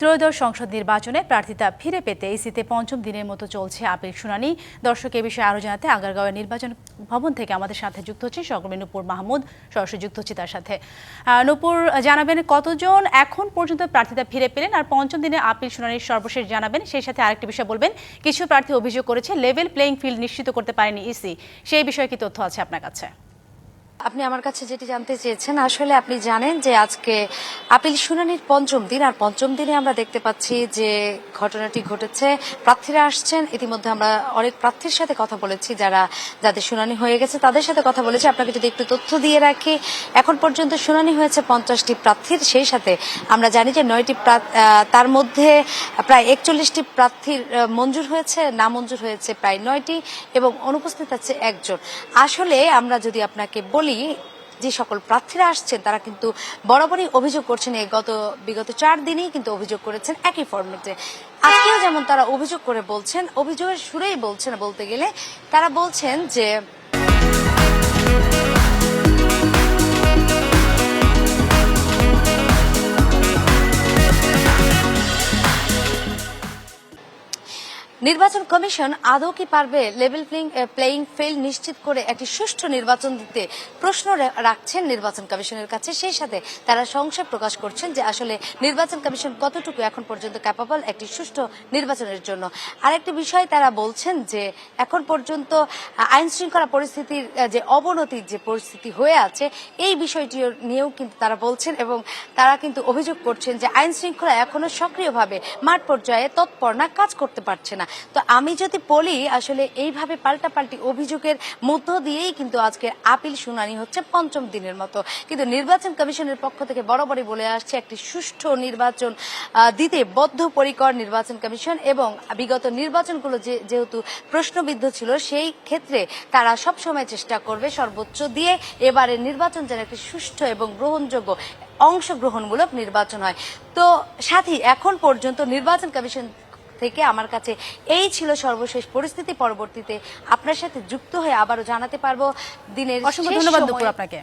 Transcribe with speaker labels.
Speaker 1: ত্রয়োদশ সংসদ নির্বাচনে প্রার্থিতা ফিরে পেতে ইসিতে পঞ্চম দিনের মতো চলছে আপিল শুনানি। দর্শক এ বিষয়ে আরো জানাতে আগারগাঁওয়ের নির্বাচন ভবন থেকে আমাদের সাথে যুক্ত হচ্ছে সহকর্মী নূপুর মাহমুদ। সরাসরি যুক্ত হচ্ছে তার সাথে। নূপুর, জানাবেন কতজন এখন পর্যন্ত প্রার্থিতা ফিরে পেলেন, আর পঞ্চম দিনে আপিল শুনানির সর্বশেষ জানাবেন। সেই সাথে আরেকটি বিষয় বলবেন, কিছু প্রার্থী অভিযোগ করেছে লেভেল প্লেইং ফিল্ড নিশ্চিত করতে পারেনি ইসি, সেই বিষয়ে কি তথ্য আছে আপনার কাছে?
Speaker 2: আপনি আমার কাছে যেটি জানতে চেয়েছেন, আসলে আপনি জানেন যে আজকে আপিল শুনানির পঞ্চম দিন, আর পঞ্চম দিনে আমরা দেখতে পাচ্ছি যে ঘটনাটি ঘটেছে। প্রার্থীরা আসছেন, ইতিমধ্যে আমরা অনেক প্রার্থীর সাথে কথা বলেছি, যাদের শুনানি হয়ে গেছে তাদের সাথে কথা বলেছি। আপনাকে যদি একটু তথ্য দিয়ে রাখি, এখন পর্যন্ত শুনানি হয়েছে 50টি প্রার্থীর। সেই সাথে আমরা জানি যে 9টি তার মধ্যে প্রায় 41টি প্রার্থীর মঞ্জুর হয়েছে, না মঞ্জুর হয়েছে প্রায় 9টি, এবং অনুপস্থিত আছে একজন। আসলে আমরা যদি আপনাকে বলি, যে সকল প্রার্থীরা আসছেন তারা কিন্তু বরাবরই অভিযোগ করছেন, বিগত 4 দিনেই কিন্তু অভিযোগ করেছেন একই ফরম্যাটে। আজকেও যেমন তারা অভিযোগ করে বলছেন, অভিযোগের সুরেই বলছেন, বলতে গেলে তারা বলছেন যে নির্বাচন কমিশন আদৌ কি পারবে লেভেল প্লেইং ফিল্ড নিশ্চিত করে একটি সুষ্ঠু নির্বাচন দিতে, প্রশ্ন রাখছেন নির্বাচন কমিশনের কাছে। সেই সাথে তারা সংশয় প্রকাশ করছেন যে আসলে নির্বাচন কমিশন কতটুকু এখন পর্যন্ত ক্যাপাবল একটি সুষ্ঠু নির্বাচনের জন্য। আরেকটি বিষয় তারা বলছেন যে এখন পর্যন্ত আইন শৃঙ্খলা পরিস্থিতির যে অবনতির যে পরিস্থিতি হয়ে আছে, এই বিষয়টি নিয়েও কিন্তু তারা বলছেন, এবং তারা কিন্তু অভিযোগ করছেন যে আইন শৃঙ্খলা এখনো সক্রিয়ভাবে মাঠ পর্যায়ে তৎপর না, কাজ করতে পারছে না। তো আমি যদি বলি, আসলে এইভাবে পাল্টাপাল্টি অভিযোগের মধ্য দিয়েই কিন্তু আজকে আপিল শুনানি হচ্ছে পঞ্চম দিনের মতো। কিন্তু নির্বাচন কমিশনের পক্ষ থেকে বরাবরই বলে আসছে একটি সুষ্ঠু নির্বাচন দিতে বদ্ধপরিকর নির্বাচন কমিশন, এবং বিগত নির্বাচনগুলো যেহেতু প্রশ্নবিদ্ধ ছিল, সেই ক্ষেত্রে তারা সবসময় চেষ্টা করবে সর্বোচ্চ দিয়ে এবারের নির্বাচন যেন একটি সুষ্ঠু এবং গ্রহণযোগ্য অংশগ্রহণমূলক নির্বাচন হয়। তো সাথী, এখন পর্যন্ত নির্বাচন কমিশন থেকে আমার কাছে এই ছিল সর্বশেষ পরিস্থিতি। পরবর্তীতে আপনার সাথে যুক্ত হয়ে আবারও জানাতে পারবো দিনের।
Speaker 1: অসংখ্য ধন্যবাদ আপনাকে।